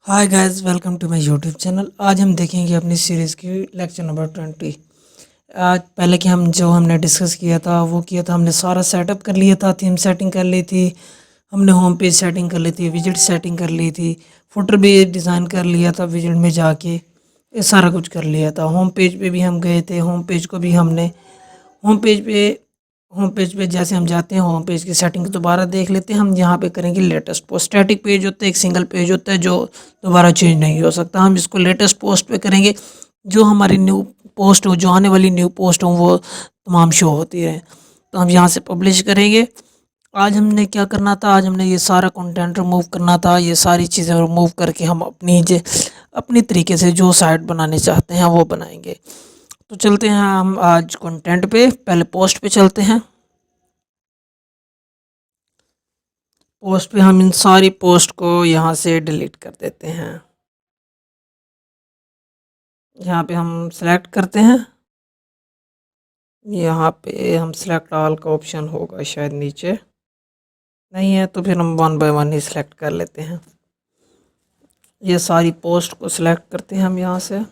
Hi guys, welcome to my YouTube channel. आज हम देखेंगे अपनी सीरीज़ की लेक्चर नंबर 20। आज पहले कि हमने डिस्कस किया था वो किया था, हमने सारा सेटअप कर लिया था, थीम सेटिंग कर ली थी, हमने होम पेज सेटिंग कर ली थी, विजिट सेटिंग कर ली थी, फुटर भी डिज़ाइन कर लिया था विजिट में जाके। ये सारा कुछ कर लिया था। होम पेज पे भी हम गए थे, होम पेज को भी हमने होम पेज पे होम पेज पे जैसे हम जाते हैं, होम पेज की सेटिंग दोबारा देख लेते हैं। हम यहाँ पे करेंगे लेटेस्ट पोस्ट। स्टैटिक पेज होता है, एक सिंगल पेज होता है जो दोबारा चेंज नहीं हो सकता। हम इसको लेटेस्ट पोस्ट पे करेंगे, जो हमारी न्यू पोस्ट हो, जो आने वाली न्यू पोस्ट हो वो तमाम शो होती रहे। तो हम यहाँ से पब्लिश करेंगे। आज हमने क्या करना था, आज हमने ये सारा कंटेंट रिमूव करना था। ये सारी चीज़ें रिमूव करके हम अपनी तरीके से जो साइट बनाने चाहते हैं वो बनाएंगे। तो चलते हैं हम आज कंटेंट पे। पहले पोस्ट पे चलते हैं। पोस्ट पे हम इन सारी पोस्ट को यहाँ से डिलीट कर देते हैं। यहाँ पे हम सेलेक्ट करते हैं। यहाँ पे हम सेलेक्ट ऑल का ऑप्शन होगा शायद, नीचे नहीं है तो फिर हम one by one he select कर लेते हैं। ये सारी पोस्ट को सिलेक्ट करते हैं हम यहाँ से।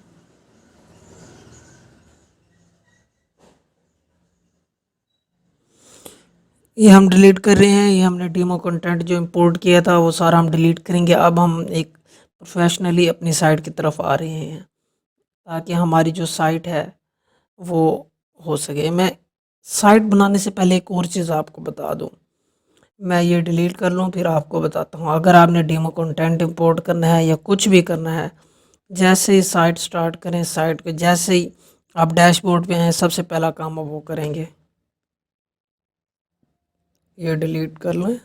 ये हम डिलीट कर रहे हैं। ये हमने डेमो कंटेंट जो इंपोर्ट किया था वो सारा हम डिलीट करेंगे। अब हम एक प्रोफेशनली अपनी साइट की तरफ आ रहे हैं, ताकि हमारी जो साइट है वो हो सके। मैं साइट बनाने से पहले एक और चीज़ आपको बता दूं। मैं ये डिलीट कर लूं फिर आपको बताता हूं। अगर आपने डेमो कंटेंट इंपोर्ट करना है या कुछ भी करना है, जैसे ही साइट स्टार्ट करें, साइट के जैसे ही आप डैशबोर्ड पे हैं, सबसे पहला काम आप वो करेंगे, ये डिलीट कर लें।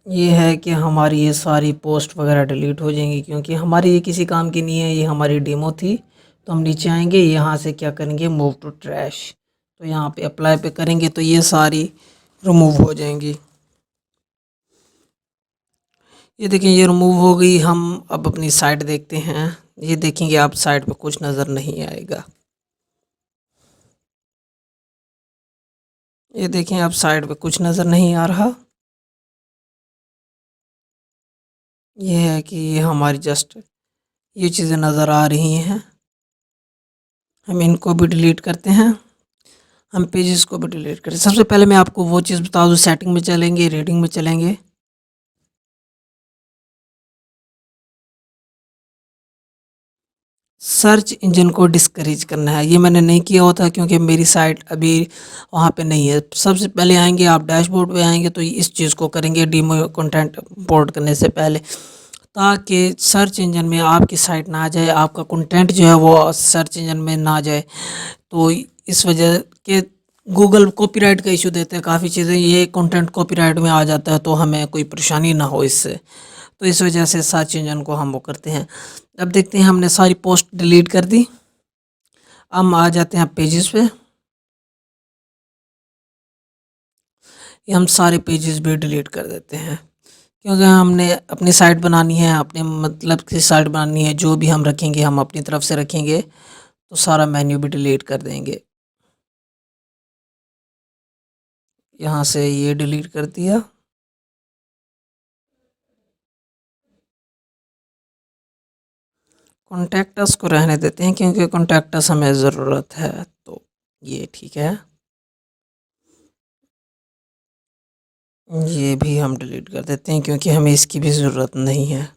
ये है कि हमारी ये सारी पोस्ट वगैरह डिलीट हो जाएंगी, क्योंकि हमारी ये किसी काम की नहीं है, ये हमारी डेमो थी। तो हम नीचे आएंगे, यहाँ से क्या करेंगे, मूव टू ट्रैश। तो यहाँ पे अप्लाई पे करेंगे तो ये सारी रिमूव हो जाएंगी। ये देखें, ये रिमूव हो गई। हम अब अपनी साइट देखते हैं। ये देखेंगे आप, साइट पे कुछ नज़र नहीं आएगा। ये देखें आप, साइट पे कुछ नज़र नहीं आ रहा। ये है कि ये हमारी जस्ट ये चीज़ें नज़र आ रही हैं। हम इनको भी डिलीट करते हैं। हम पेजेस को भी डिलीट करें। सबसे पहले मैं आपको वो चीज़ बता दूं, सेटिंग में चलेंगे, रीडिंग में चलेंगे। सर्च इंजन को डिस्करेज करना है। ये मैंने नहीं किया होता क्योंकि मेरी साइट अभी वहाँ पे नहीं है। सबसे पहले आएंगे आप डैशबोर्ड पे आएंगे तो इस चीज़ को करेंगे डीमो कंटेंट इंपोर्ट करने से पहले, ताकि सर्च इंजन में आपकी साइट ना आ जाए, आपका कंटेंट जो है वो सर्च इंजन में ना जाए। तो इस वजह के गूगल कॉपीराइट का इशू देते हैं काफ़ी चीज़ें। ये कंटेंट कॉपीराइट में आ जाता है तो हमें कोई परेशानी ना हो इससे। तो इस वजह से सर्च इंजन को हम वो करते हैं। अब देखते हैं, हमने सारी पोस्ट डिलीट कर दी। हम आ जाते हैं पेजेस पे। ये हम सारे पेजेस भी डिलीट कर देते हैं, क्योंकि हमने अपनी साइट बनानी है, अपने मतलब की साइट बनानी है। जो भी हम रखेंगे हम अपनी तरफ से रखेंगे, तो सारा मेन्यू भी डिलीट कर देंगे। यहाँ से ये डिलीट कर दिया। कॉन्टैक्टस को रहने देते हैं, क्योंकि कॉन्टैक्टस हमें ज़रूरत है, तो ये ठीक है। ये भी हम डिलीट कर देते हैं, क्योंकि हमें इसकी भी ज़रूरत नहीं है।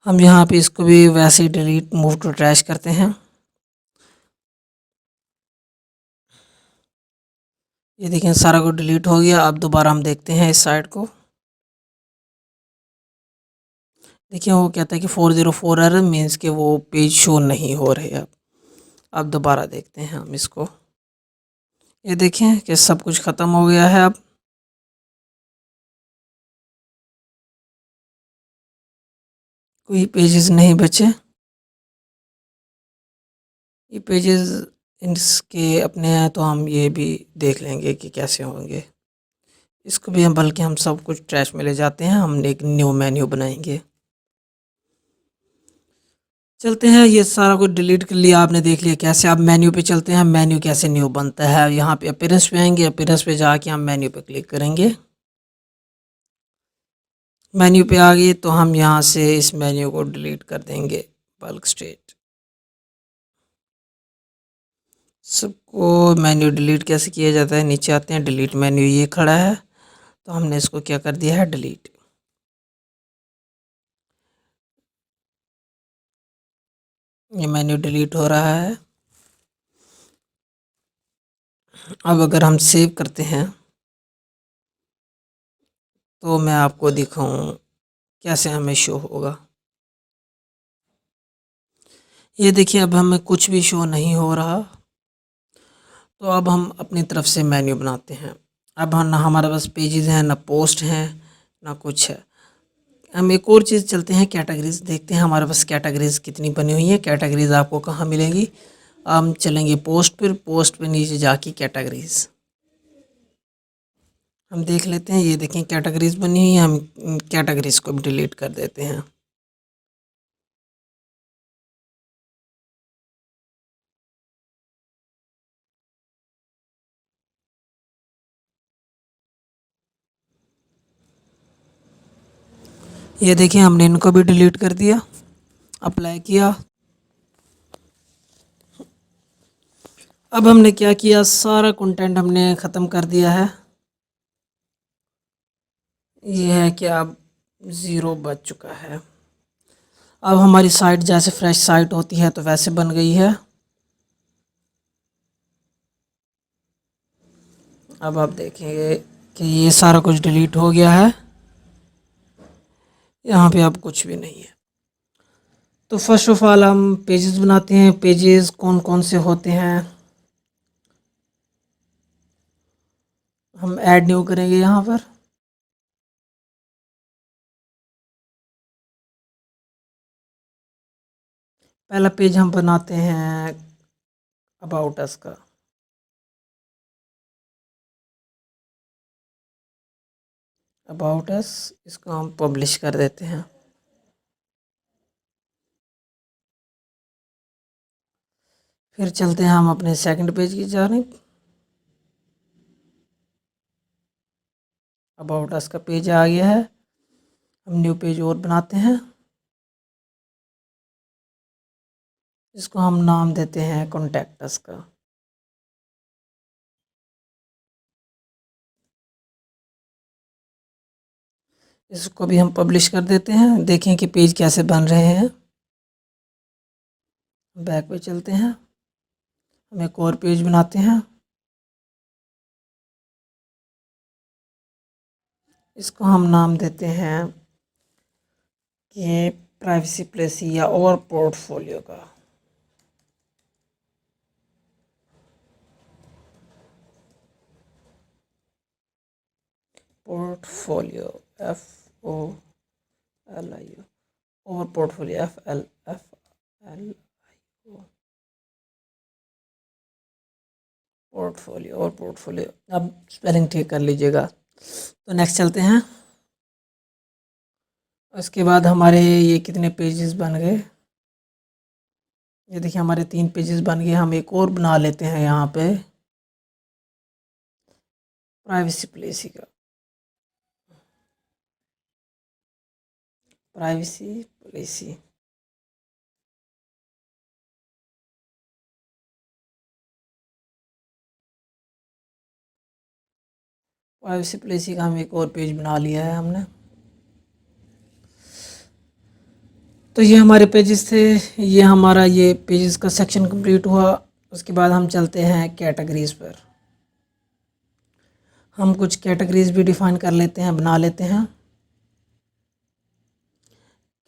हम यहाँ पे इसको भी वैसे ही डिलीट, मूव टू ट्रैश करते हैं। ये देखें, सारा कुछ डिलीट हो गया। अब दोबारा हम देखते हैं इस साइट को। देखिए वो कहता है कि 404 एरर मीन्स कि वो पेज शो नहीं हो रहे। अब दोबारा देखते हैं हम इसको। ये देखें कि सब कुछ ख़त्म हो गया है। अब कोई पेजेस नहीं बचे। ये पेजेस इसके अपने हैं, तो हम ये भी देख लेंगे कि कैसे होंगे। इसको भी हम, बल्कि हम सब कुछ ट्रैश में ले जाते हैं। हम एक न्यू मेन्यू बनाएंगे। चलते हैं, ये सारा कुछ डिलीट कर लिया आपने, देख लिया कैसे। आप मेन्यू पे चलते हैं, मेन्यू कैसे न्यू बनता है। यहाँ पे अपीयरेंस पे आएंगे, अपीयरेंस पे जाके हम मेन्यू पे क्लिक करेंगे। मेन्यू पे आ गए तो हम यहाँ से इस मेन्यू को डिलीट कर देंगे, बल्क स्टेट। सबको मेन्यू डिलीट कैसे किया जाता है, नीचे आते हैं, डिलीट मेन्यू ये खड़ा है, तो हमने इसको क्या कर दिया है, डिलीट। ये मेन्यू डिलीट हो रहा है। अब अगर हम सेव करते हैं तो मैं आपको दिखाऊं कैसे हमें शो होगा। ये देखिए, अब हमें कुछ भी शो नहीं हो रहा। तो अब हम अपनी तरफ से मेन्यू बनाते हैं। अब हम ना हमारे पास पेजेस हैं, ना पोस्ट हैं, ना कुछ है। हम एक और चीज़ चलते हैं, कैटेगरीज देखते हैं हमारे पास कैटेगरीज कितनी बनी हुई है। कैटेगरीज आपको कहाँ मिलेंगी, हम चलेंगे पोस्ट पर, पोस्ट पे नीचे जाके कैटेगरीज हम देख लेते हैं। ये देखें कैटेगरीज बनी हुई है, हम कैटेगरीज को भी डिलीट कर देते हैं। ये देखिए, हमने इनको भी डिलीट कर दिया, अप्लाई किया। अब हमने क्या किया, सारा कंटेंट हमने ख़त्म कर दिया है। ये है कि अब 0 बज चुका है। अब हमारी साइट जैसे फ्रेश साइट होती है तो वैसे बन गई है। अब आप देखेंगे कि ये सारा कुछ डिलीट हो गया है, यहाँ पे अब कुछ भी नहीं है। तो फर्स्ट ऑफ ऑल हम पेजेस बनाते हैं। पेजेस कौन कौन से होते हैं, हम ऐड न्यू करेंगे यहाँ पर। पहला पेज हम बनाते हैं अबाउट अस का। अबाउट अस, इसको हम पब्लिश कर देते हैं। फिर चलते हैं हम अपने सेकंड पेज की जानिब। अबाउट अस का पेज आ गया है, हम न्यू पेज और बनाते हैं। इसको हम नाम देते हैं कॉन्टैक्ट अस का। इसको भी हम पब्लिश कर देते हैं। देखें कि पेज कैसे बन रहे हैं। बैक पे चलते हैं, हम एक और पेज बनाते हैं। इसको हम नाम देते हैं कि प्राइवेसी पॉलिसी या और पोर्टफोलियो का। पोर्टफोलियो, FOLIO, और पोर्टफोलियो FLFLIO, पोर्टफोलियो और पोर्टफोलियो। अब स्पेलिंग ठीक कर लीजिएगा। तो नेक्स्ट चलते हैं। उसके बाद हमारे ये कितने पेजेस बन गए, ये देखिए हमारे 3 पेजेस बन गए। हम एक और बना लेते हैं यहाँ पे प्राइवेसी पॉलिसी का। प्राइवेसी पॉलिसी, प्राइवेसी पॉलिसी का हम एक और पेज बना लिया है हमने। तो ये हमारे पेजेस थे, ये हमारा ये पेजेस का सेक्शन कंप्लीट हुआ। उसके बाद हम चलते हैं कैटेगरीज पर। हम कुछ कैटेगरीज भी डिफाइन कर लेते हैं, बना लेते हैं।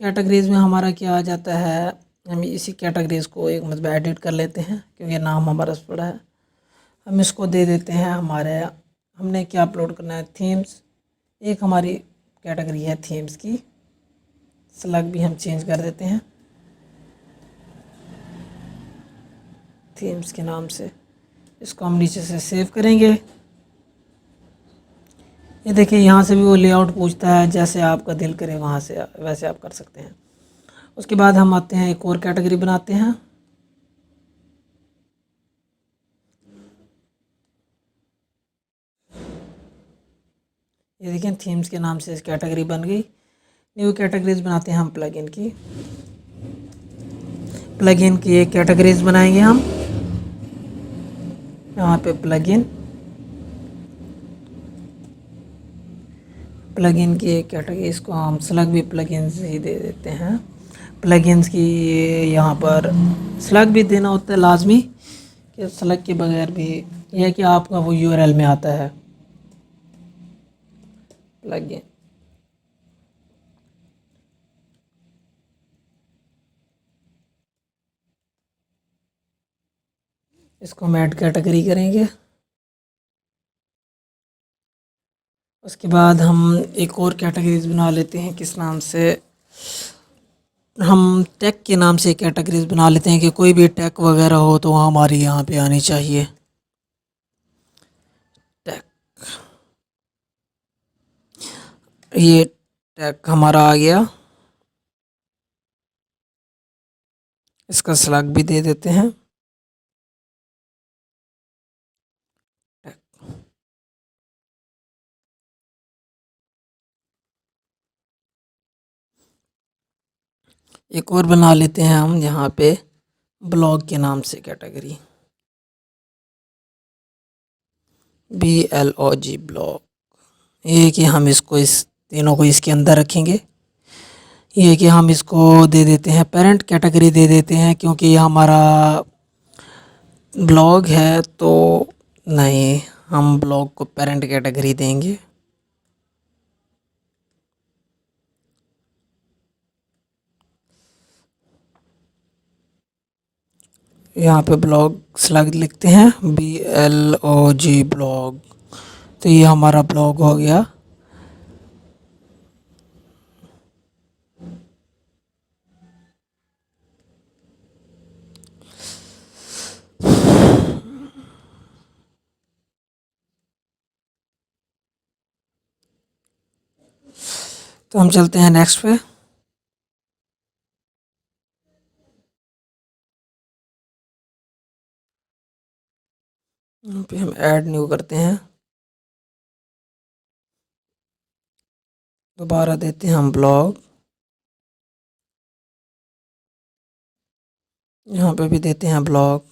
कैटेगरीज में हमारा क्या आ जाता है, हम इसी कैटेगरीज को एक मतलब एडिट कर लेते हैं क्योंकि नाम हमारा पड़ा है। हम इसको दे देते हैं हमारे, हमने क्या अपलोड करना है, थीम्स। एक हमारी कैटेगरी है थीम्स की, स्लग भी हम चेंज कर देते हैं थीम्स के नाम से। इसको हम नीचे से सेव करेंगे। ये देखिए यहाँ से भी वो लेआउट पूछता है, जैसे आपका दिल करे वहाँ से वैसे आप कर सकते हैं। उसके बाद हम आते हैं एक और कैटेगरी बनाते हैं। ये देखें थीम्स के नाम से कैटेगरी बन गई। न्यू कैटेगरीज बनाते हैं हम प्लगइन की। प्लगइन की एक कैटेगरीज बनाएंगे हम। यहाँ पे प्लगइन प्लगइन की एक कैटेगरी, इसको हम स्लग भी प्लगइन्स ही दे देते हैं। प्लगइन्स की यहाँ पर स्लग भी देना होता है लाजमी, कि स्लग के बगैर भी यह है कि आपका वो यूआरएल में आता है प्लगइन। इसको हम ऐड कैटेगरी करेंगे। उसके बाद हम एक और कैटेगरीज बना लेते हैं, किस नाम से, हम टैग के नाम से कैटेगरीज बना लेते हैं कि कोई भी टैग वगैरह हो तो वहाँ हमारी यहाँ पे आनी चाहिए टैग। ये टैग हमारा आ गया। इसका स्लग भी दे देते हैं टैग। एक और बना लेते हैं हम यहाँ पे ब्लॉग के नाम से कैटेगरी, BLOG ब्लॉग। ये कि हम इसको इस तीनों को इसके अंदर रखेंगे। ये कि हम इसको दे देते हैं पेरेंट कैटेगरी दे देते हैं, क्योंकि ये हमारा ब्लॉग है तो नहीं, हम ब्लॉग को पेरेंट कैटेगरी देंगे। यहाँ पे ब्लॉग स्लग लिखते हैं BLOG ब्लॉग। तो ये हमारा ब्लॉग हो गया। तो हम चलते हैं नेक्स्ट पे। यहाँ पे हम ऐड न्यू करते हैं, दोबारा देते हैं हम ब्लॉग। यहाँ पे भी देते हैं ब्लॉग।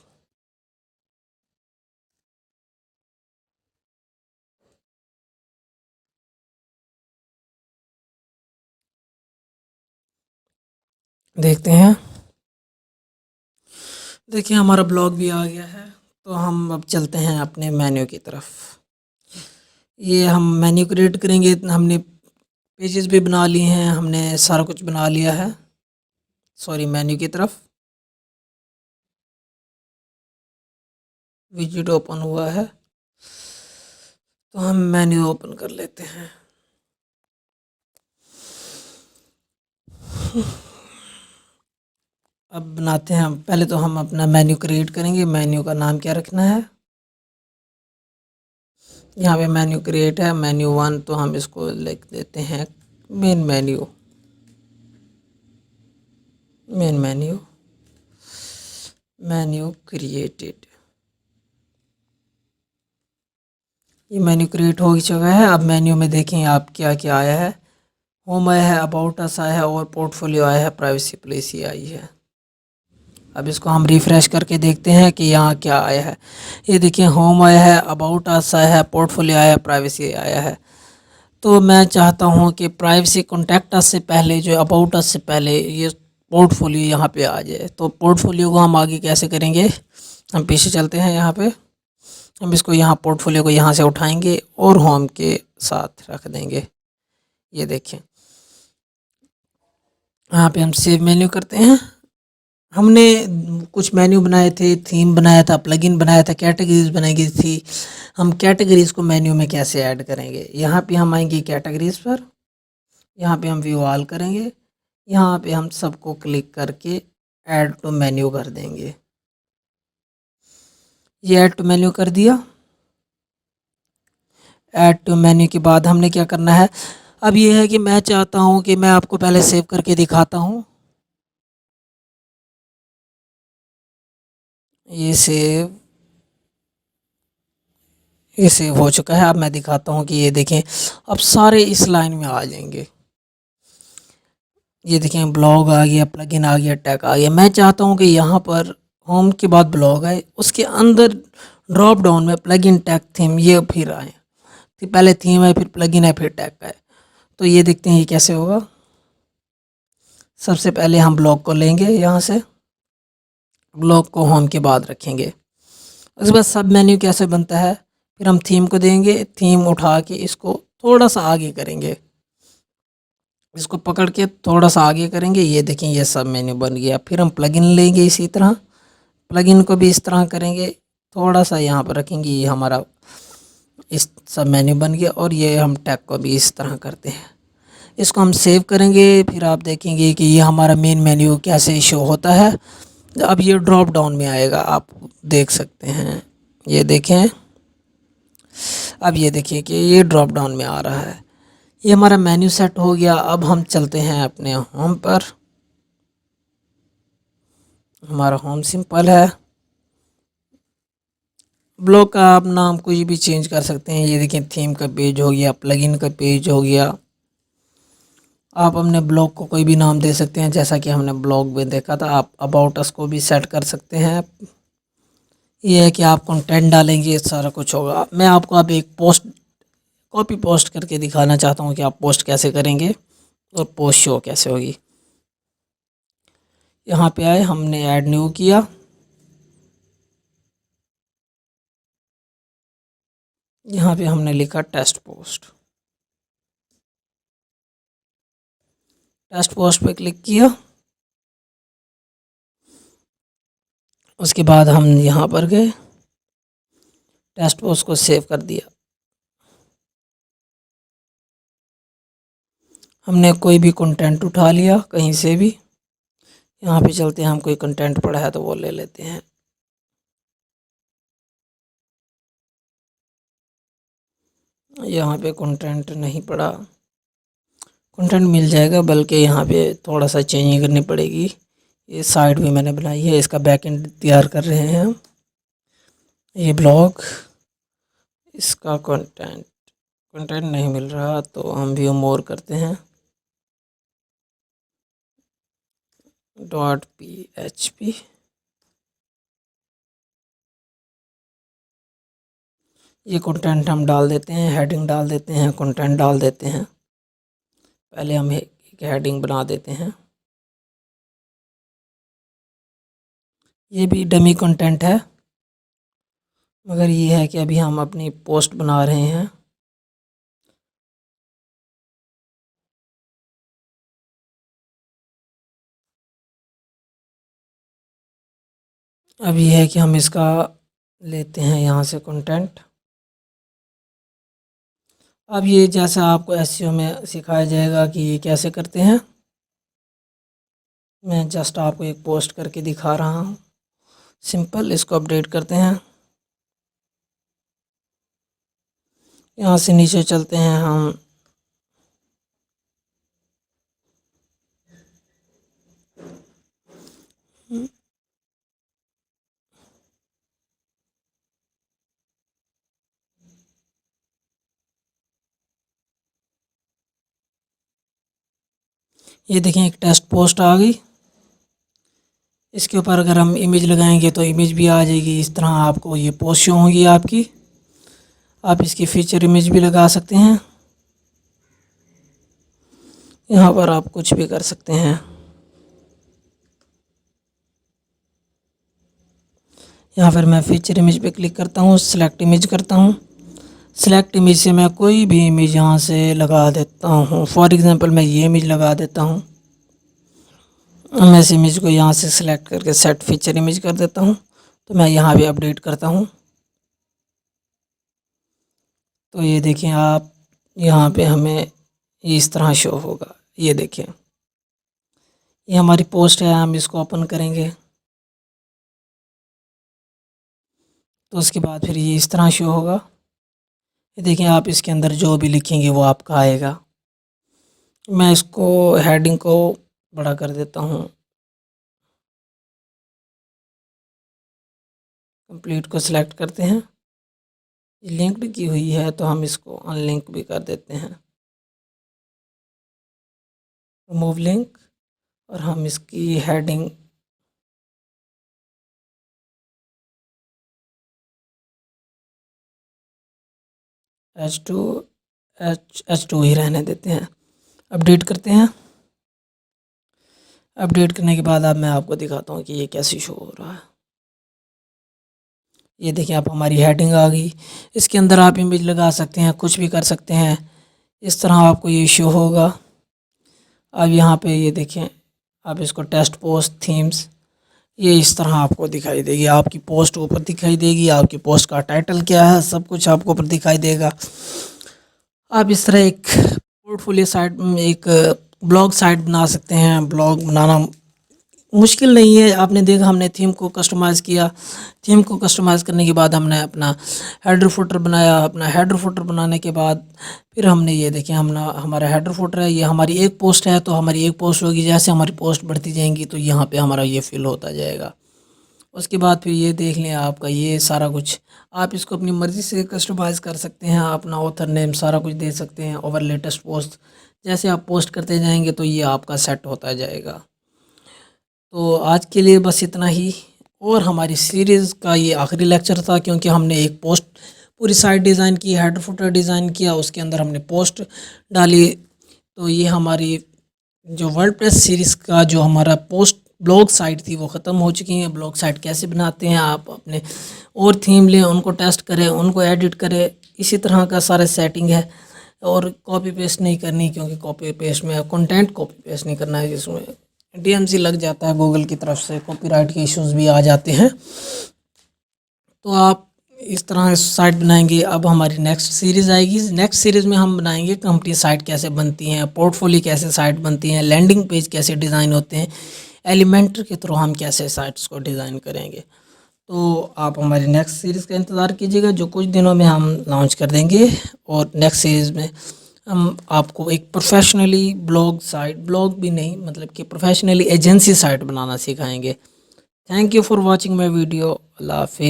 देखते हैं, देखिए हमारा ब्लॉग भी आ गया है। तो हम अब चलते हैं अपने मेन्यू की तरफ। ये हम मेन्यू क्रिएट करेंगे। हमने पेजेस भी बना लिए हैं, हमने सारा कुछ बना लिया है। सॉरी, मेन्यू की तरफ विजिट ओपन हुआ है, तो हम मेन्यू ओपन कर लेते हैं। अब बनाते हैं, पहले तो हम अपना मेन्यू क्रिएट करेंगे। मेन्यू का नाम क्या रखना है, यहाँ पे मेन्यू क्रिएट है मेन्यू 1, तो हम इसको लिख देते हैं main menu. Main menu, menu created. ये मेन्यू क्रिएट हो चुका है। अब मेन्यू में देखें आप क्या क्या आया है। होम आया है, अबाउट अस आया है और पोर्टफोलियो आया है, प्राइवेसी पॉलिसी आई है। अब इसको हम रिफ़्रेश करके देखते हैं कि यहाँ क्या आया है। ये देखिए होम आया है, अबाउट अस आया है, पोर्टफोलियो आया है, प्राइवेसी आया है। तो मैं चाहता हूँ कि प्राइवेसी कॉन्टैक्ट अस से पहले, जो अबाउट अस से पहले ये पोर्टफोलियो यहाँ पे आ जाए। तो पोर्टफोलियो को हम आगे कैसे करेंगे, हम पीछे चलते हैं। यहाँ पे हम इसको यहाँ पोर्टफोलियो को यहाँ से उठाएंगे और होम के साथ रख देंगे। ये देखें, यहाँ पे हम सेव मेन्यू करते हैं। हमने कुछ मेन्यू बनाए थे, थीम बनाया था, प्लगइन बनाया था, कैटेगरीज बनाई गई थी। हम कैटेगरीज को मेन्यू में कैसे ऐड करेंगे, यहाँ पे हम आएंगे कैटेगरीज पर, यहाँ पे हम व्यू ऑल करेंगे, यहाँ पे हम सबको क्लिक करके ऐड टू मेन्यू कर देंगे। ये ऐड टू मेन्यू कर दिया। ऐड टू मेन्यू के बाद हमने क्या करना है, अब ये है कि मैं चाहता हूँ कि मैं आपको पहले सेव करके दिखाता हूँ। ये सेव ये सेव हो चुका है। अब मैं दिखाता हूँ कि ये देखें, अब सारे इस लाइन में आ जाएंगे। ये देखें, ब्लॉग आ गया, प्लगइन आ गया, टैग आ गया। मैं चाहता हूँ कि यहाँ पर होम के बाद ब्लॉग आए, उसके अंदर ड्रॉप डाउन में प्लगइन, टैग, थीम ये फिर आए। तो पहले थीम है, फिर प्लगइन है, फिर टैग है। तो ये देखते हैं ये कैसे होगा। सबसे पहले हम ब्लॉग को लेंगे, यहाँ से ब्लॉग को होम के बाद रखेंगे। उसके बाद सब मेन्यू कैसे बनता है, फिर हम थीम को देंगे, थीम उठा के इसको थोड़ा सा आगे करेंगे, इसको पकड़ के थोड़ा सा आगे करेंगे। ये देखें, ये सब मेन्यू बन गया। फिर हम प्लगइन लेंगे, इसी तरह प्लगइन को भी इस तरह करेंगे, थोड़ा सा यहाँ पर रखेंगे, ये हमारा इस सब मेन्यू बन गया। और ये हम टैग को भी इस तरह करते हैं। इसको हम सेव करेंगे, फिर आप देखेंगे कि ये हमारा मेन मेन्यू कैसे शो होता है। अब ये ड्रॉप डाउन में आएगा, आप देख सकते हैं। ये देखें, अब ये देखिए कि ये ड्रॉप डाउन में आ रहा है। ये हमारा मेन्यू सेट हो गया। अब हम चलते हैं अपने होम पर। हमारा होम सिंपल है। ब्लॉग का आप नाम कुछ भी चेंज कर सकते हैं। ये देखिए, थीम का पेज हो गया, प्लगइन का पेज हो गया। आप अपने ब्लॉग को कोई भी नाम दे सकते हैं, जैसा कि हमने ब्लॉग में देखा था। आप अबाउट अस को भी सेट कर सकते हैं। ये है कि आप कंटेंट डालेंगे, सारा कुछ होगा। मैं आपको अब एक पोस्ट कॉपी पोस्ट करके दिखाना चाहता हूँ कि आप पोस्ट कैसे करेंगे और पोस्ट शो कैसे होगी। यहाँ पे आए, हमने ऐड न्यू किया। यहाँ पे हमने लिखा टेस्ट पोस्ट। टेस्ट पोस्ट पे क्लिक किया। उसके बाद हम यहाँ पर गए, टेस्ट पोस्ट को सेव कर दिया। हमने कोई भी कंटेंट उठा लिया कहीं से भी। यहाँ पे चलते हैं, हम कोई कंटेंट पड़ा है तो वो ले लेते हैं। यहाँ पे कंटेंट नहीं पड़ा, कंटेंट मिल जाएगा, बल्कि यहाँ पे थोड़ा सा चेंजिंग करनी पड़ेगी। ये साइट भी मैंने बनाई है, इसका बैकएंड तैयार कर रहे हैं हम। ये ब्लॉग, इसका कंटेंट कंटेंट नहीं मिल रहा, तो हम व्यू मोर करते हैं, .php। ये कंटेंट हम डाल देते हैं, हेडिंग डाल देते हैं, कंटेंट डाल देते हैं। पहले हम एक हेडिंग बना देते हैं। ये भी डमी कंटेंट है, मगर ये है कि अभी हम अपनी पोस्ट बना रहे हैं। अब ये है कि हम इसका लेते हैं यहाँ से कंटेंट। अब ये जैसा आपको एसईओ में सिखाया जाएगा कि ये कैसे करते हैं, मैं जस्ट आपको एक पोस्ट करके दिखा रहा हूँ। सिंपल, इसको अपडेट करते हैं। यहाँ से नीचे चलते हैं हम। ये देखें, एक टेस्ट पोस्ट आ गई। इसके ऊपर अगर हम इमेज लगाएंगे तो इमेज भी आ जाएगी। इस तरह आपको ये पोस्ट शो होगी आपकी। आप इसकी फीचर इमेज भी लगा सकते हैं। यहाँ पर आप कुछ भी कर सकते हैं। यहाँ पर मैं फीचर इमेज पे क्लिक करता हूँ, सिलेक्ट इमेज करता हूँ। सिलेक्ट इमेज से मैं कोई भी इमेज यहाँ से लगा देता हूँ। फॉर एग्ज़ाम्पल मैं ये इमेज लगा देता हूँ। मैं इस इमेज को यहाँ से सिलेक्ट करके सेट फीचर इमेज कर देता हूँ। तो मैं यहाँ भी अपडेट करता हूँ। तो ये देखें आप, यहाँ पे हमें ये इस तरह शो होगा। ये देखें, ये हमारी पोस्ट है, हम इसको ओपन करेंगे तो उसके बाद फिर ये इस तरह शो होगा। ये देखें, आप इसके अंदर जो भी लिखेंगे वो आपका आएगा। मैं इसको हेडिंग को बड़ा कर देता हूँ। कंप्लीट को सिलेक्ट करते हैं। ये लिंक्ड की हुई है तो हम इसको अनलिंक भी कर देते हैं, रिमूव लिंक, और हम इसकी हेडिंग H2 ही रहने देते हैं। अपडेट करते हैं। अपडेट करने के बाद अब मैं आपको दिखाता हूँ कि ये कैसे शो हो रहा है। ये देखिए, आप हमारी हेडिंग आ गई। इसके अंदर आप इमेज लगा सकते हैं, कुछ भी कर सकते हैं। इस तरह आपको ये शो होगा। अब यहाँ पे ये देखें, आप इसको टेस्ट पोस्ट थीम्स, ये इस तरह आपको दिखाई देगी। आपकी पोस्ट ऊपर दिखाई देगी, आपकी पोस्ट का टाइटल क्या है, सब कुछ आपको ऊपर दिखाई देगा। आप इस तरह एक पोर्टफोलियो साइट, एक ब्लॉग साइट बना सकते हैं। ब्लॉग बनाना मुश्किल नहीं है। आपने देखा, हमने थीम को कस्टमाइज़ किया। थीम को कस्टमाइज़ करने के बाद हमने अपना हेडर फुटर बनाया। अपना हेडर फुटर बनाने के बाद फिर हमने ये देखिए, हमारा हेडर फुटर है, ये हमारी एक पोस्ट है तो हमारी एक पोस्ट होगी। जैसे हमारी पोस्ट बढ़ती जाएंगी तो यहाँ पे हमारा ये फिल होता जाएगा। उसके बाद फिर ये देख लें, आपका ये सारा कुछ आप इसको अपनी मर्ज़ी से कस्टमाइज़ कर सकते हैं। अपना ऑथर नेम सारा कुछ दे सकते हैं। ओवर लेटेस्ट पोस्ट जैसे आप पोस्ट करते जाएंगे तो ये आपका सेट होता जाएगा। तो आज के लिए बस इतना ही। और हमारी सीरीज़ का ये आखिरी लेक्चर था, क्योंकि हमने एक पोस्ट पूरी साइट डिज़ाइन की, हेडर फुटर डिज़ाइन किया, उसके अंदर हमने पोस्ट डाली। तो ये हमारी जो वर्डप्रेस सीरीज़ का जो हमारा पोस्ट ब्लॉग साइट थी वो ख़त्म हो चुकी है। ब्लॉग साइट कैसे बनाते हैं, आप अपने और थीम लें, उनको टेस्ट करें, उनको एडिट करें, इसी तरह का सारा सेटिंग है। और कॉपी पेस्ट नहीं करनी, क्योंकि कॉपी पेस्ट में कंटेंट कॉपी पेस्ट नहीं करना है, जिसमें DMC लग जाता है गूगल की तरफ से, कॉपीराइट के इश्यूज भी आ जाते हैं। तो आप इस तरह साइट बनाएंगे। अब हमारी नेक्स्ट सीरीज़ आएगी। नेक्स्ट सीरीज़ में हम बनाएंगे कंपनी साइट कैसे बनती हैं, पोर्टफोलियो कैसे साइट बनती हैं, लैंडिंग पेज कैसे डिज़ाइन होते हैं, एलिमेंटर के थ्रू हम कैसे साइट्स को डिज़ाइन करेंगे। तो आप हमारी नेक्स्ट सीरीज़ का इंतज़ार कीजिएगा, जो कुछ दिनों में हम लॉन्च कर देंगे। और नेक्स्ट सीरीज़ में हम आपको एक प्रोफेशनली ब्लॉग साइट, ब्लॉग भी नहीं मतलब कि प्रोफेशनली एजेंसी साइट बनाना सिखाएंगे। Thank you for watching my video. Allah हाफिज़।